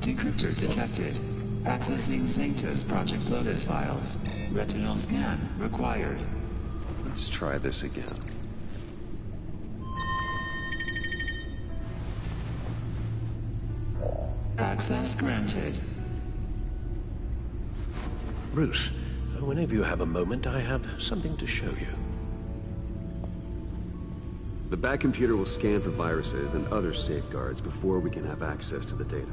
Decryptor detected. Accessing Zeta's Project Lotus files. Retinal scan required. Let's try this again. Access granted. Bruce, whenever you have a moment, I have something to show you. The back computer will scan for viruses and other safeguards before we can have access to the data.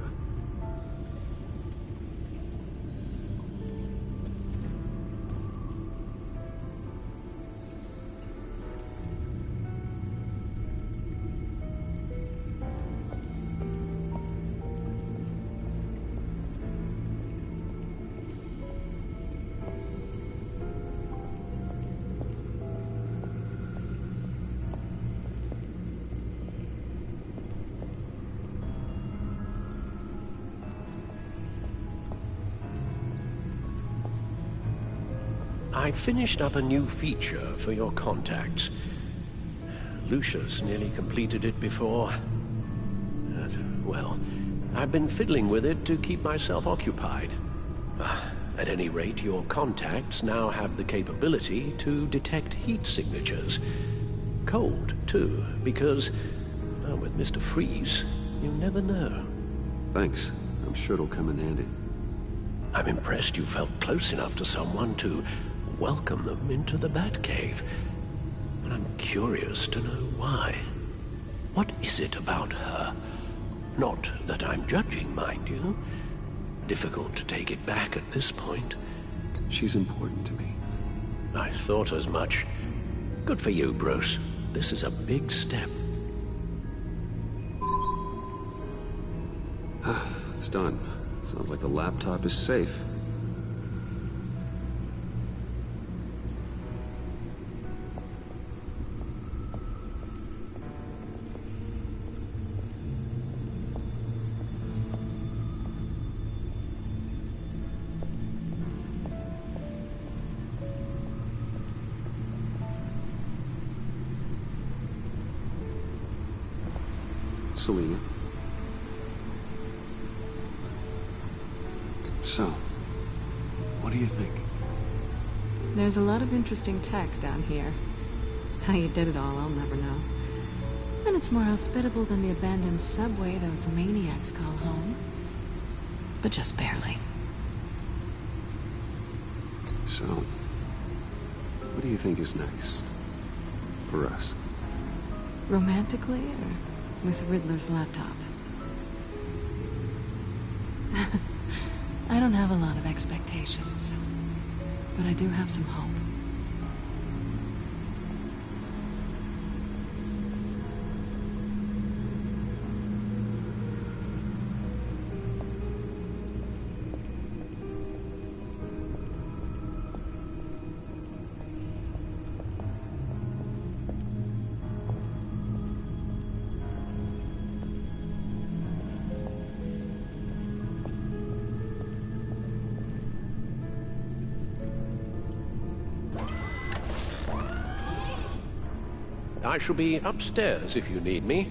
I finished up a new feature for your contacts. Lucius nearly completed it before. Well, I've been fiddling with it to keep myself occupied. At any rate, your contacts now have the capability to detect heat signatures. Cold, too, because, with Mr. Freeze, you never know. Thanks. I'm sure it'll come in handy. I'm impressed you felt close enough to someone to welcome them into the Batcave. And I'm curious to know why. What is it about her? Not that I'm judging, mind you. Difficult to take it back at this point. She's important to me. I thought as much. Good for you, Bruce. This is a big step. It's done. Sounds like the laptop is safe. Selina. So, what do you think? There's a lot of interesting tech down here. How you did it all, I'll never know. And it's more hospitable than the abandoned subway those maniacs call home. But just barely. So, what do you think is next? For us? Romantically, or with Riddler's laptop? I don't have a lot of expectations, but I do have some hope. I shall be upstairs if you need me.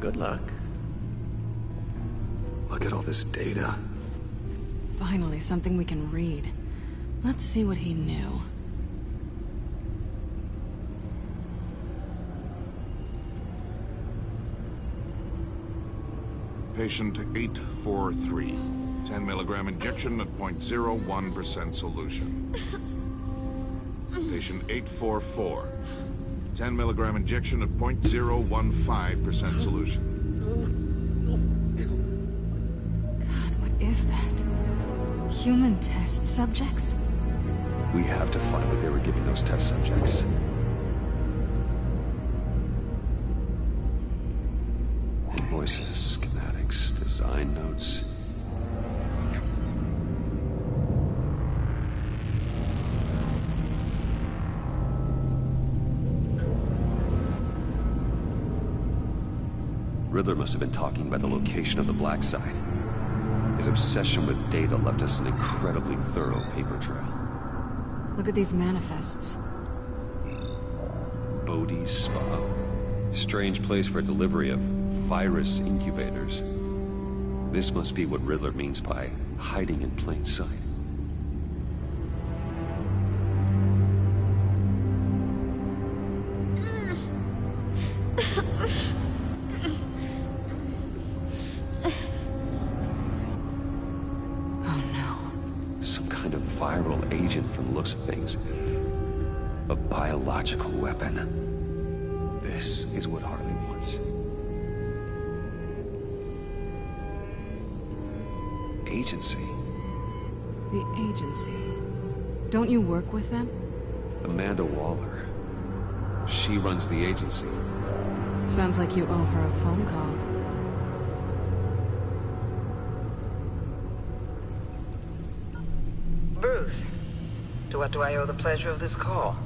Good luck. Look at all this data. Finally, something we can read. Let's see what he knew. Patient 843. 10 milligram injection at 0.01% solution. Patient 844. 10 milligram injection at 0.015% solution. God, what is that? Human test subjects? We have to find what they were giving those test subjects. Invoices, schematics, design notes. Riddler must have been talking about the location of the Black Site. His obsession with data left us an incredibly thorough paper trail. Look at these manifests. Bodhi's Spa. Strange place for a delivery of virus incubators. This must be what Riddler means by hiding in plain sight. Oh no. Some kind of viral agent from the looks of things. A biological weapon. This is what Harley wants. Agency. The agency. Don't you work with them? Amanda Waller. She runs the agency. Sounds like you owe her a phone call. Bruce, to what do I owe the pleasure of this call?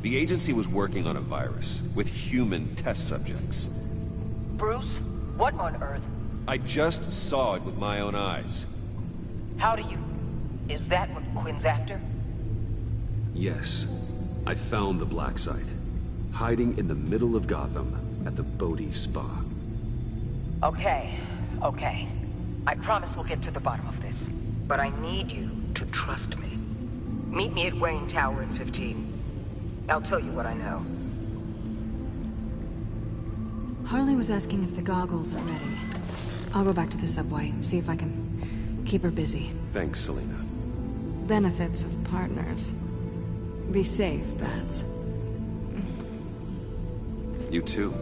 The agency was working on a virus with human test subjects. Bruce, what on earth? I just saw it with my own eyes. How do you... Is that what Quinn's after? Yes. I found the black site. Hiding in the middle of Gotham at the Bodhi Spa. Okay. I promise we'll get to the bottom of this. But I need you to trust me. Meet me at Wayne Tower in 15. I'll tell you what I know. Harley was asking if the goggles are ready. I'll go back to the subway, see if I can keep her busy. Thanks, Selina. Benefits of partners. Be safe, Bats. You too.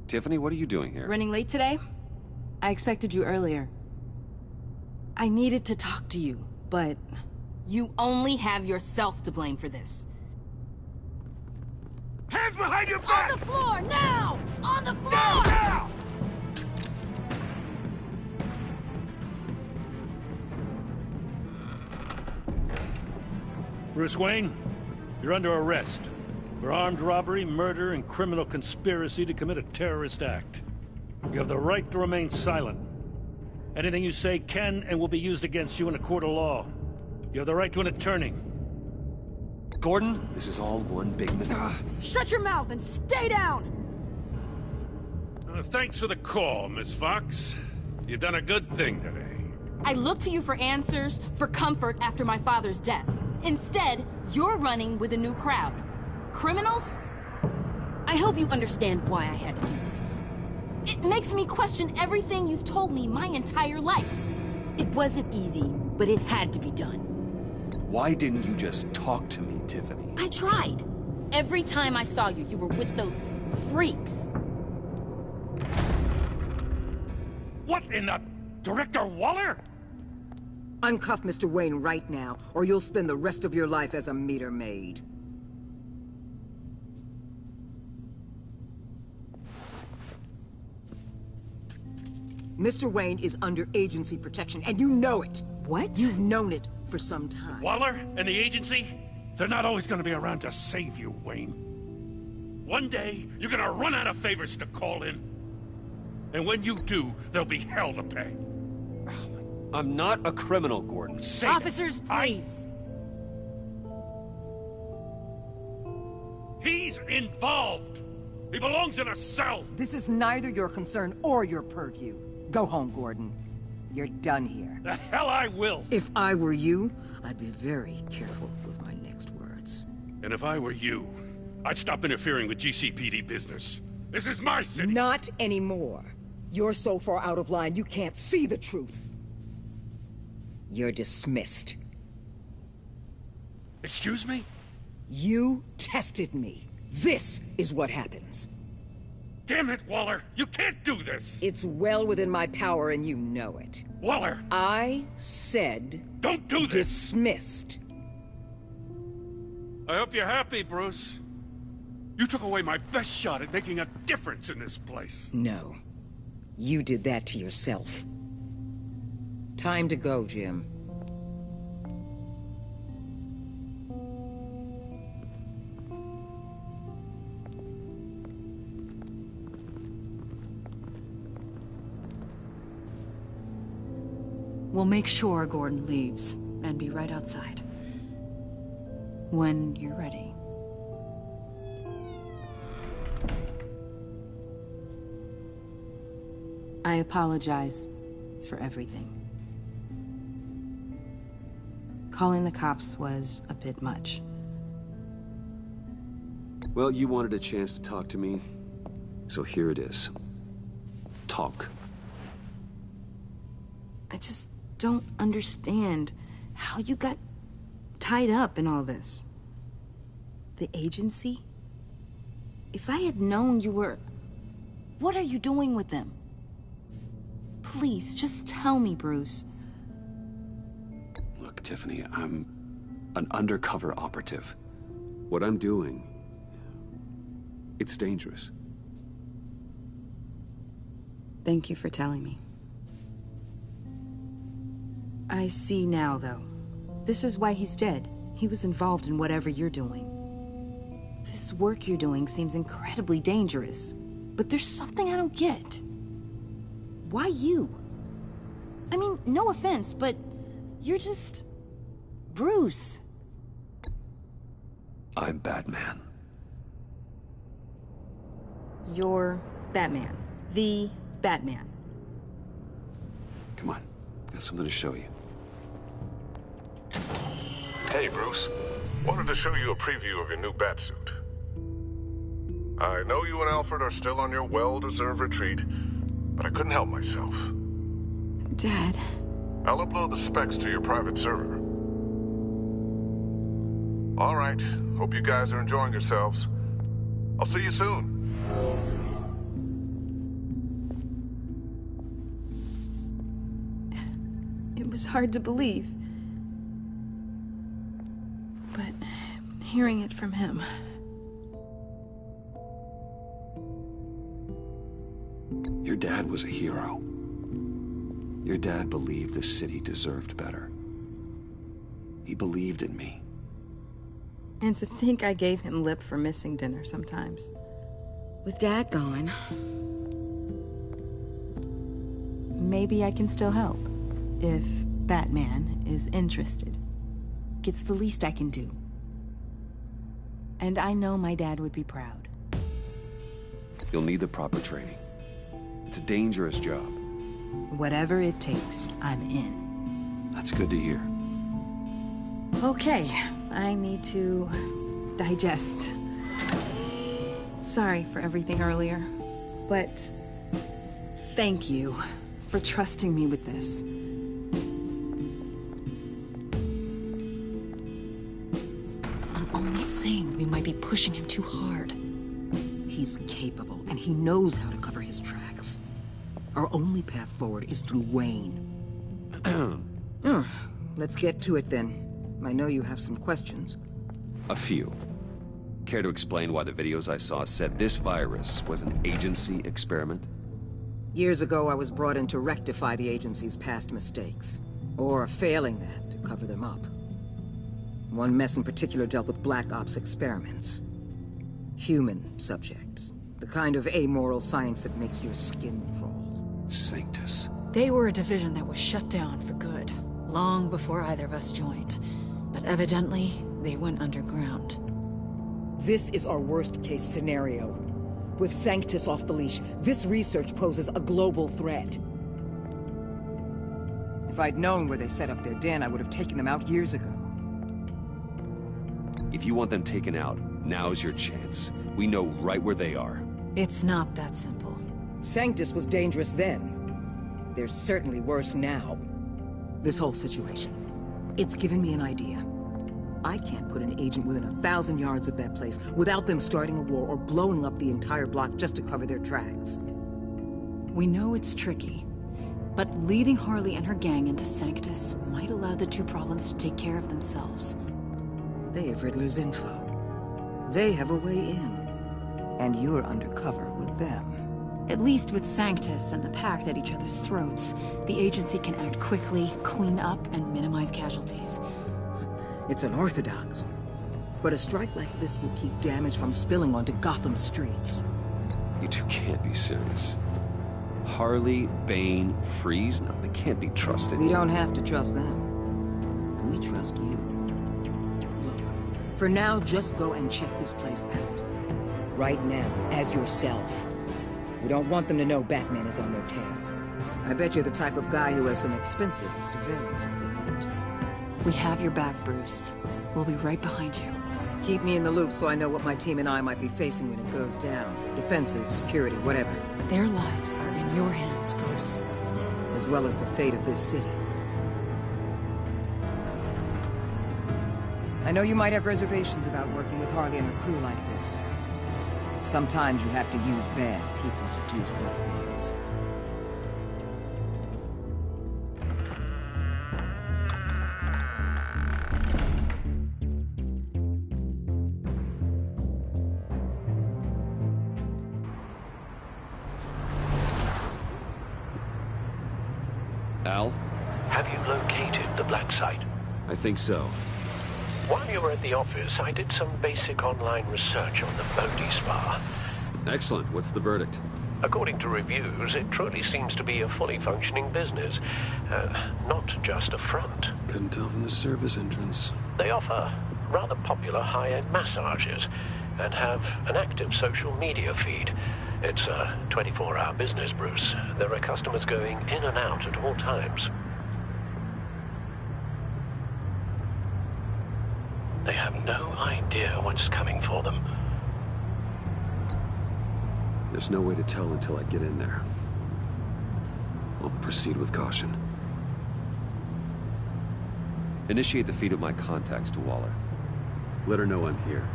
Tiffany, what are you doing here? Running late today? I expected you earlier. I needed to talk to you, but you only have yourself to blame for this. Hands behind your back! On the floor, now! On the floor! Now! Bruce Wayne, you're under arrest for armed robbery, murder, and criminal conspiracy to commit a terrorist act. You have the right to remain silent. Anything you say can and will be used against you in a court of law. You have the right to an attorney. Gordon, this is all one big mistake. Shut your mouth and stay down! Thanks for the call, Miss Fox. You've done a good thing today. I looked to you for answers, for comfort after my father's death. Instead, you're running with a new crowd. Criminals? I hope you understand why I had to do this. It makes me question everything you've told me my entire life. It wasn't easy, but it had to be done. Why didn't you just talk to me, Tiffany? I tried. Every time I saw you, you were with those freaks. What in the... Director Waller? Uncuff Mr. Wayne right now, or you'll spend the rest of your life as a meter maid. Mr. Wayne is under agency protection, and you know it. What? You've known it for some time. Waller and the agency? They're not always gonna be around to save you, Wayne. One day, you're gonna run out of favors to call in. And when you do, there'll be hell to pay. I'm not a criminal, Gordon. Say Officers, that. please. He's involved. He belongs in a cell. This is neither your concern or your purview. Go home, Gordon. You're done here. The hell I will. If I were you, I'd be very careful with my next words. And if I were you, I'd stop interfering with GCPD business. This is my city. Not anymore. You're so far out of line, you can't see the truth. You're dismissed. Excuse me? You tested me. This is what happens. Damn it, Waller! You can't do this! It's well within my power and you know it. Waller! I said... Don't do this! Dismissed. I hope you're happy, Bruce. You took away my best shot at making a difference in this place. No. You did that to yourself. Time to go, Jim. We'll make sure Gordon leaves, and be right outside. When you're ready. I apologize for everything. Calling the cops was a bit much. Well, you wanted a chance to talk to me, so here it is. Talk. I just don't understand how you got tied up in all this. The agency? If I had known you were... What are you doing with them? Please, just tell me, Bruce. Look, Tiffany, I'm an undercover operative. What I'm doing, it's dangerous. Thank you for telling me. I see now, though. This is why he's dead. He was involved in whatever you're doing. This work you're doing seems incredibly dangerous. But there's something I don't get. Why you? I mean, no offense, but you're just... Bruce. I'm Batman. You're Batman. The Batman. Come on, got something to show you. Hey, Bruce. Wanted to show you a preview of your new Batsuit. I know you and Alfred are still on your well-deserved retreat, but I couldn't help myself. Dad. I'll upload the specs to your private server. All right. Hope you guys are enjoying yourselves. I'll see you soon. It was hard to believe. But hearing it from him... Your dad was a hero. Your dad believed the city deserved better. He believed in me. And to think I gave him lip for missing dinner sometimes. With Dad gone... maybe I can still help. If Batman is interested. It's the least I can do. And I know my dad would be proud. You'll need the proper training. It's a dangerous job. Whatever it takes, I'm in. That's good to hear. Okay, I need to digest. Sorry for everything earlier, but thank you for trusting me with this. I'm only saying we might be pushing him too hard. He's capable, and he knows how to cover his tracks. Our only path forward is through Wayne. Let's get to it then. I know you have some questions. A few. Care to explain why the videos I saw said this virus was an agency experiment? Years ago, I was brought in to rectify the agency's past mistakes. Or failing that, to cover them up. One mess in particular dealt with Black Ops experiments. Human subjects. The kind of amoral science that makes your skin crawl. Sanctus. They were a division that was shut down for good, long before either of us joined. But evidently, they went underground. This is our worst-case scenario. With Sanctus off the leash, this research poses a global threat. If I'd known where they set up their den, I would have taken them out years ago. If you want them taken out, now's your chance. We know right where they are. It's not that simple. Sanctus was dangerous then. They're certainly worse now. This whole situation, it's given me an idea. I can't put an agent within 1,000 yards of that place without them starting a war or blowing up the entire block just to cover their tracks. We know it's tricky, but leading Harley and her gang into Sanctus might allow the two problems to take care of themselves. They have Riddler's info. They have a way in. And you're undercover with them. At least with Sanctus and the Pact at each other's throats, the agency can act quickly, clean up, and minimize casualties. It's unorthodox. But a strike like this will keep damage from spilling onto Gotham streets. You two can't be serious. Harley, Bane, Freeze? No, they can't be trusted. We don't have to trust them. We trust you. Look, for now, just go and check this place out. Right now, as yourself. We don't want them to know Batman is on their tail. I bet you're the type of guy who has some expensive surveillance equipment. We have your back, Bruce. We'll be right behind you. Keep me in the loop so I know what my team and I might be facing when it goes down. Defenses, security, whatever. Their lives are in your hands, Bruce. As well as the fate of this city. I know you might have reservations about working with Harley and her crew like this. Sometimes you have to use bad people to do good things. Al? Have you located the black site? I think so. While you were at the office, I did some basic online research on the Bodhi Spa. Excellent. What's the verdict? According to reviews, it truly seems to be a fully functioning business. Not just a front. Couldn't tell from the service entrance. They offer rather popular high-end massages and have an active social media feed. It's a 24-hour business, Bruce. There are customers going in and out at all times. They have no idea what's coming for them. There's no way to tell until I get in there. I'll proceed with caution. Initiate the feed of my contacts to Waller. Let her know I'm here.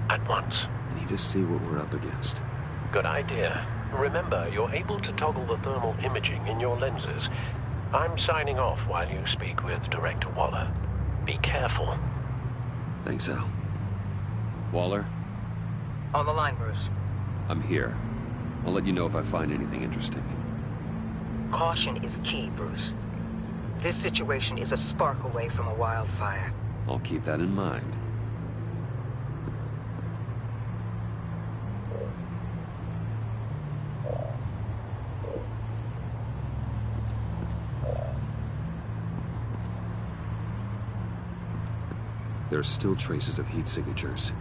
At once. I need to see what we're up against. Good idea. Remember, you're able to toggle the thermal imaging in your lenses. I'm signing off while you speak with Director Waller. Be careful. Thanks, Al. Waller? On the line, Bruce. I'm here. I'll let you know if I find anything interesting. Caution is key, Bruce. This situation is a spark away from a wildfire. I'll keep that in mind. There are still traces of heat signatures.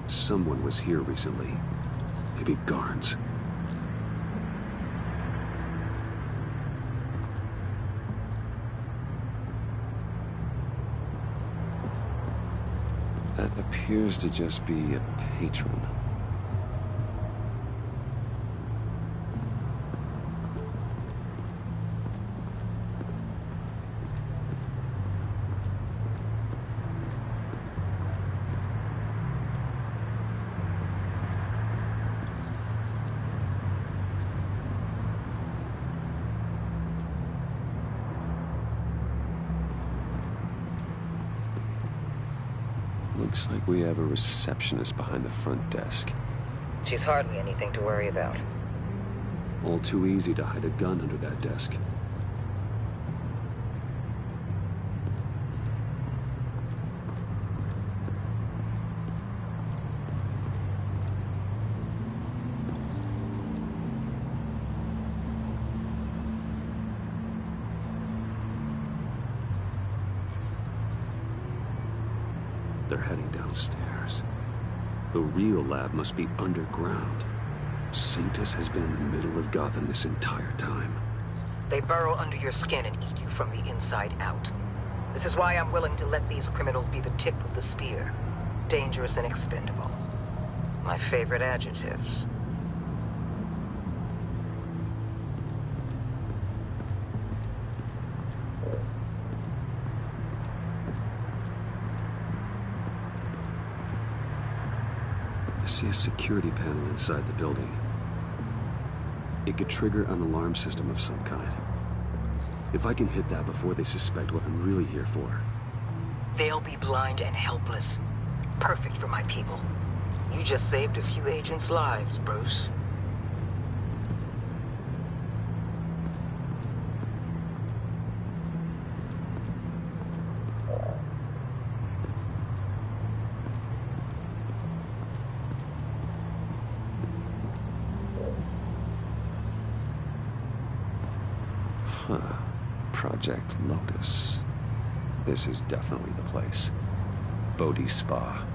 Someone was here recently. Maybe Garns. That appears to just be a patron. Looks like we have a receptionist behind the front desk. She's hardly anything to worry about. All too easy to hide a gun under that desk. They're heading downstairs. The real lab must be underground. Sanctus has been in the middle of Gotham this entire time. They burrow under your skin and eat you from the inside out. This is why I'm willing to let these criminals be the tip of the spear. Dangerous and expendable. My favorite adjectives. I see a security panel inside the building. It could trigger an alarm system of some kind. If I can hit that before they suspect what I'm really here for. They'll be blind and helpless. Perfect for my people. You just saved a few agents' lives, Bruce. Project Lotus. This is definitely the place. Bodhi Spa.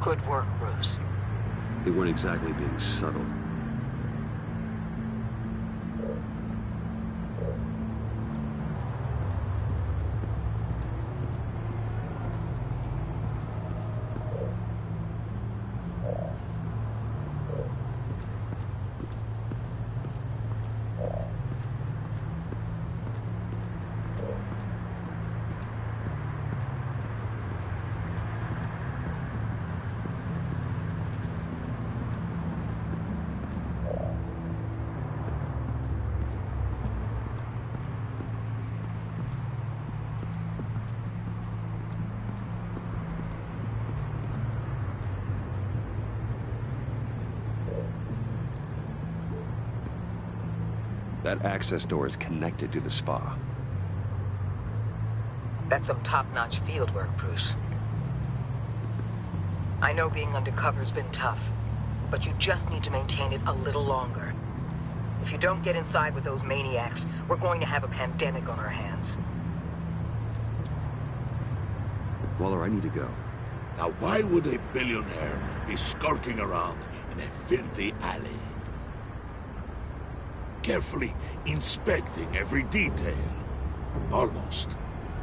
Good work, Bruce. They weren't exactly being subtle. That access door is connected to the spa. That's some top-notch field work, Bruce. I know being undercover's been tough, but you just need to maintain it a little longer. If you don't get inside with those maniacs, we're going to have a pandemic on our hands. Waller, I need to go. Now why would a billionaire be skulking around in a filthy alley? Carefully inspecting every detail. Almost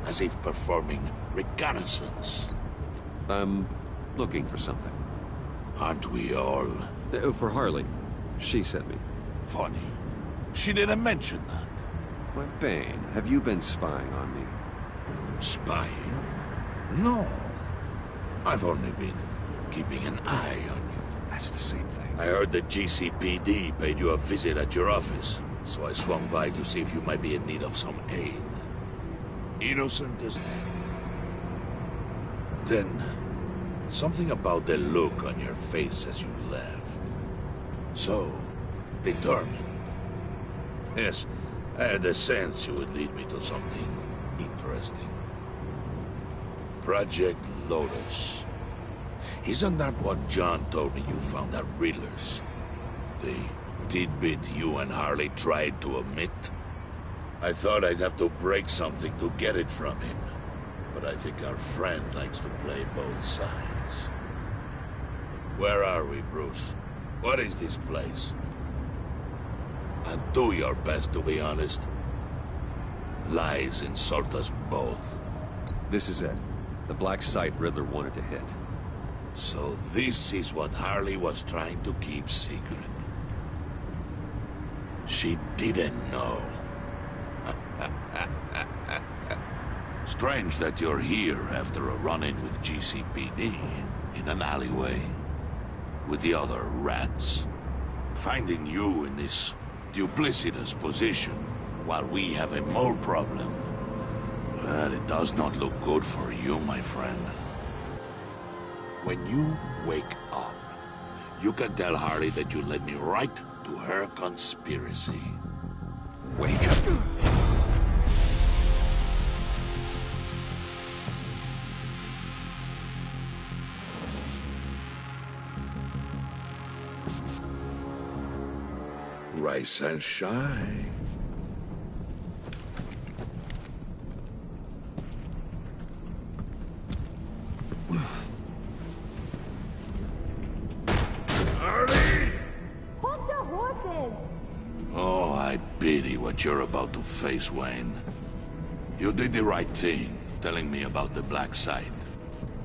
as if performing reconnaissance. I'm looking for something. Aren't we all? For Harley. She sent me. Funny. She didn't mention that. Why, Bane, have you been spying on me? Spying? No. I've only been keeping an eye on you. That's the same thing. I heard the GCPD paid you a visit at your office, so I swung by to see if you might be in need of some aid. Innocent as that. Then, something about the look on your face as you left. So, determined. Yes, I had a sense you would lead me to something interesting. Project Lotus. Isn't that what John told me you found at Riddler's? The tidbit you and Harley tried to omit? I thought I'd have to break something to get it from him. But I think our friend likes to play both sides. Where are we, Bruce? What is this place? And do your best to be honest. Lies insult us both. This is it. The black site Riddler wanted to hit. So this is what Harley was trying to keep secret. She didn't know. Strange that you're here after a run-in with GCPD in an alleyway with the other rats. Finding you in this duplicitous position while we have a mole problem. Well, it does not look good for you, my friend. When you wake up, you can tell Harley that you led me right to her conspiracy. Wake up. Rise and shine. Oh, I pity what you're about to face, Wayne. You did the right thing, telling me about the black site.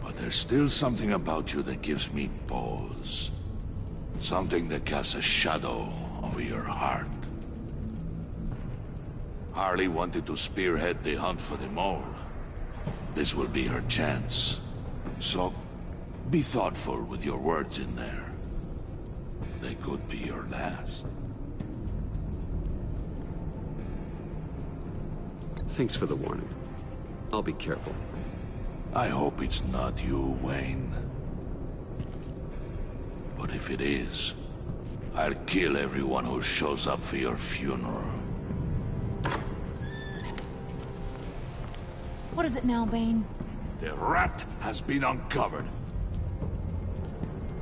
But there's still something about you that gives me pause. Something that casts a shadow over your heart. Harley wanted to spearhead the hunt for the mole. This will be her chance. So, be thoughtful with your words in there. They could be your last. Thanks for the warning. I'll be careful. I hope it's not you, Wayne. But if it is, I'll kill everyone who shows up for your funeral. What is it now, Bane? The rat has been uncovered.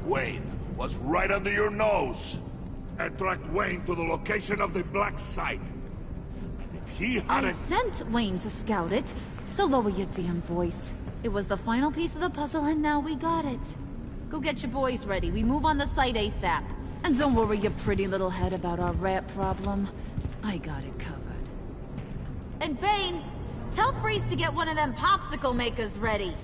Wayne was right under your nose. I tracked Wayne to the location of the black site. And if he had I a... sent Wayne to scout it, so lower your damn voice. It was the final piece of the puzzle and now we got it. Go get your boys ready. We move on the site ASAP. And don't worry your pretty little head about our rat problem. I got it covered. And Bane, tell Freeze to get one of them popsicle makers ready.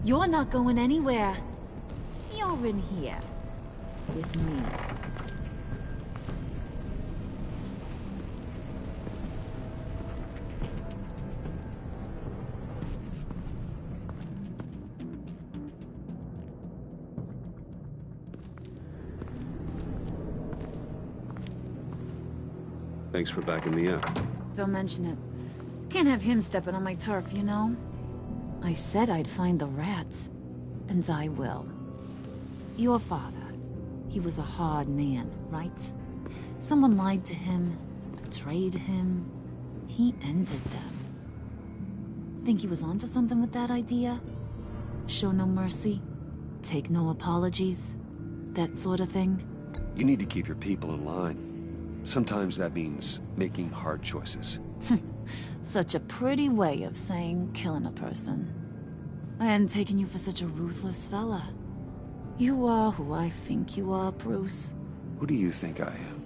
You're not going anywhere. You're in here. With me. Thanks for backing me up. Don't mention it. Can't have him stepping on my turf, you know? I said I'd find the rats. And I will. Your father. He was a hard man, right? Someone lied to him, betrayed him. He ended them. Think he was onto something with that idea? Show no mercy? Take no apologies? That sort of thing? You need to keep your people in line. Sometimes that means making hard choices. Such a pretty way of saying killing a person. I hadn't taken you for such a ruthless fella. You are who I think you are, Bruce. Who do you think I am?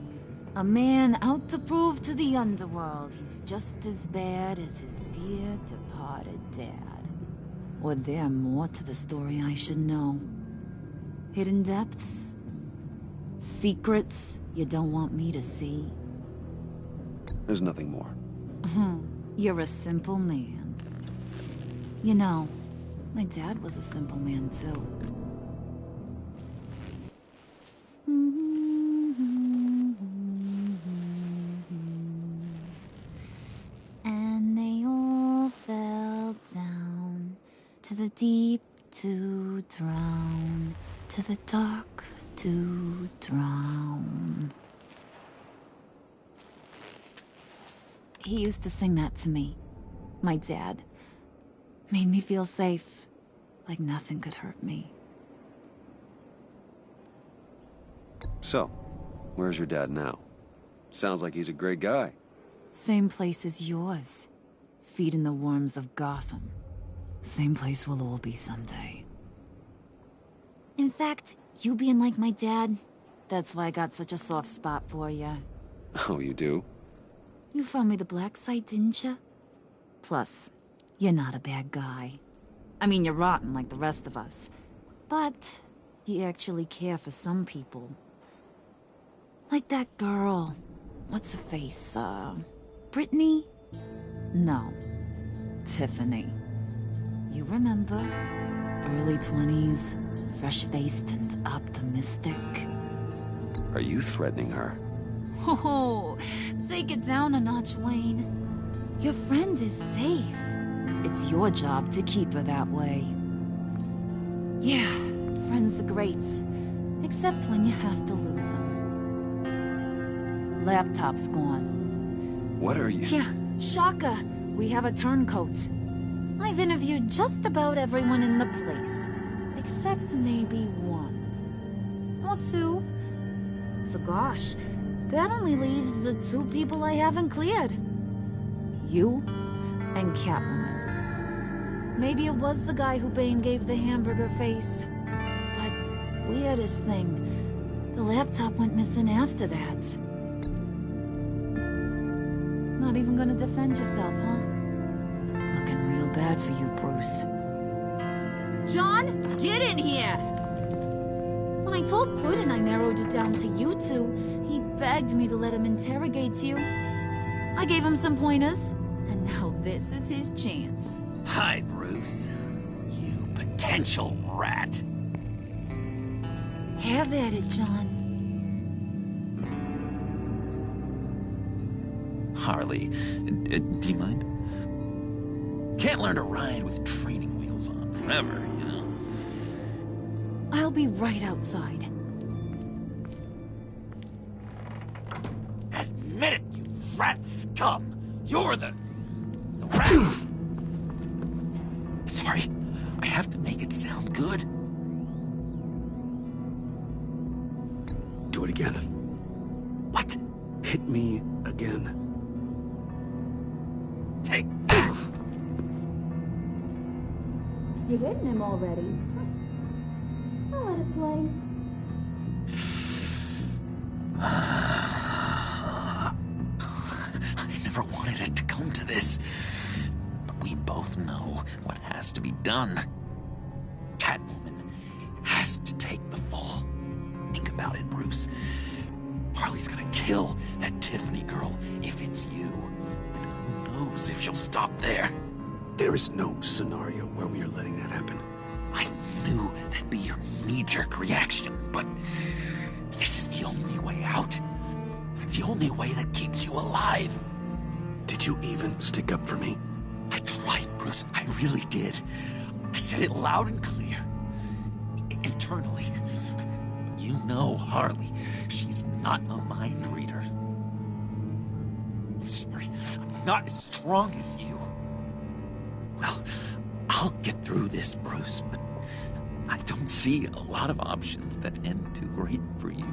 A man out to prove to the underworld he's just as bad as his dear departed dad. Or there more to the story I should know? Hidden depths? Secrets you don't want me to see? There's nothing more. You're a simple man. You know, my dad was a simple man too. And they all fell down to the deep to drown, to the dark to drown. He used to sing that to me. My dad. Made me feel safe. Like nothing could hurt me. So, where's your dad now? Sounds like he's a great guy. Same place as yours. Feeding the worms of Gotham. Same place we'll all be someday. In fact, you being like my dad, that's why I got such a soft spot for you. Oh, you do? You found me the black site, didn't you? Plus, you're not a bad guy. I mean, you're rotten like the rest of us. But you actually care for some people. Like that girl. What's her face? Brittany? No. Tiffany. You remember? Early 20s, fresh-faced and optimistic. Are you threatening her? Oh, take it down a notch, Wayne. Your friend is safe. It's your job to keep her that way. Yeah, friends are great. Except when you have to lose them. Laptop's gone. What are you... Yeah, shocker. We have a turncoat. I've interviewed just about everyone in the place. Except maybe one. Or two. So gosh, that only leaves the two people I haven't cleared. You and Catwoman. Maybe it was the guy who Bane gave the hamburger face. But weirdest thing, the laptop went missing after that. Not even gonna defend yourself, huh? Looking real bad for you, Bruce. John, get in here! When I told Puddin' I narrowed it down to you two, he begged me to let him interrogate you. I gave him some pointers, and now this is his chance. Hi, Bruce. You potential rat. Have at it, John. Harley, do you mind? Can't learn to ride with training wheels on forever, you know? I'll be right outside. Admit it, you rat scum! You're the rat! Sorry, I have to make it sound good. Do it again. hit me again. Take. You're hitting him already. I'll let it play. I never wanted it to come to this. But we both know what has to be done. Catwoman has to take the fall. Think about it, Bruce. Harley's gonna kill that Tiffany girl if it's you. And who knows if she'll stop there. There is no scenario where we are letting that happen. I knew that'd be your knee-jerk reaction, but this is the only way out. The only way that keeps you alive. Did you even stick up for me? I tried, Bruce. I really did. I said it loud and clear. Internally. You know Harley. She's not a mind reader. I'm sorry. I'm not as strong as you. Well, I'll get through this, Bruce, but I don't see a lot of options that end too great for you.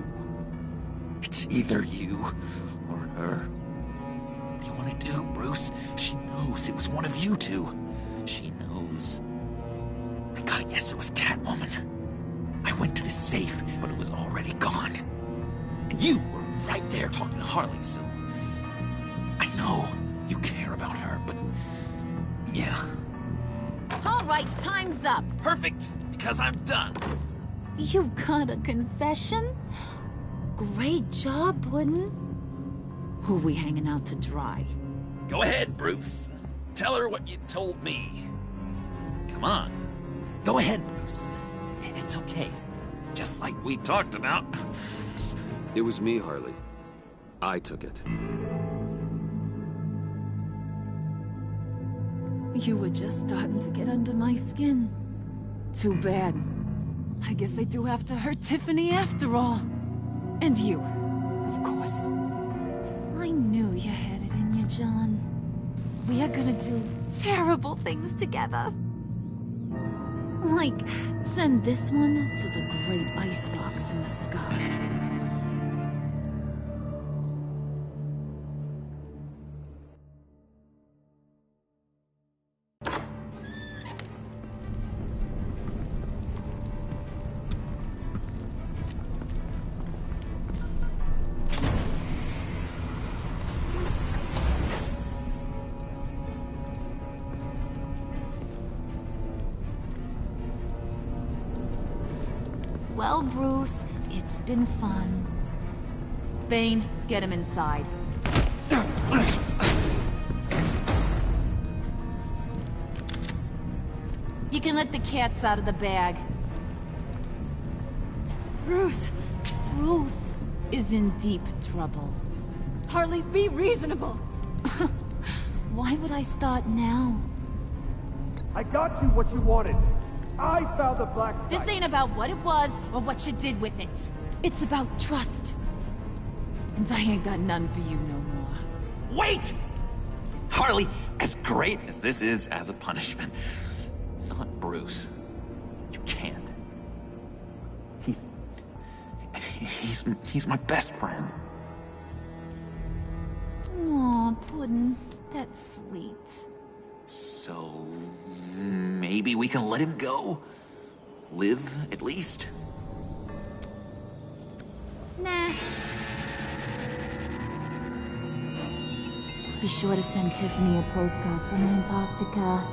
It's either you or her. What do you want to do, Bruce? She knows it was one of you two. She knows. I gotta guess it was Catwoman. I went to the safe, but it was already gone. And you were right there talking to Harley, so... I know you care about her, but... yeah. All right, time's up. Perfect, because I'm done. You got a confession? Great job, Puddin'. Who we hanging out to dry? Go ahead, Bruce. Tell her what you told me. Come on. Go ahead, Bruce. It's okay. Just like we talked about. It was me, Harley. I took it. You were just starting to get under my skin. Too bad. I guess I do have to hurt Tiffany after all. And you, of course. I knew you had it in you, John. We are gonna do terrible things together. Like, send this one to the great icebox in the sky. Well, Bruce, it's been fun. Bane, get him inside. You can let the cats out of the bag. Bruce is in deep trouble. Harley, be reasonable. Why would I start now? I got you what you wanted. I found the black site. This ain't about what it was or what you did with it. It's about trust. And I ain't got none for you no more. Wait! Harley, as great as this is as a punishment, not Bruce. You can't. He's my best friend. Aw, Puddin', that's sweet. So, maybe we can let him go? Live, at least? Nah. Be sure to send Tiffany a postcard from Antarctica.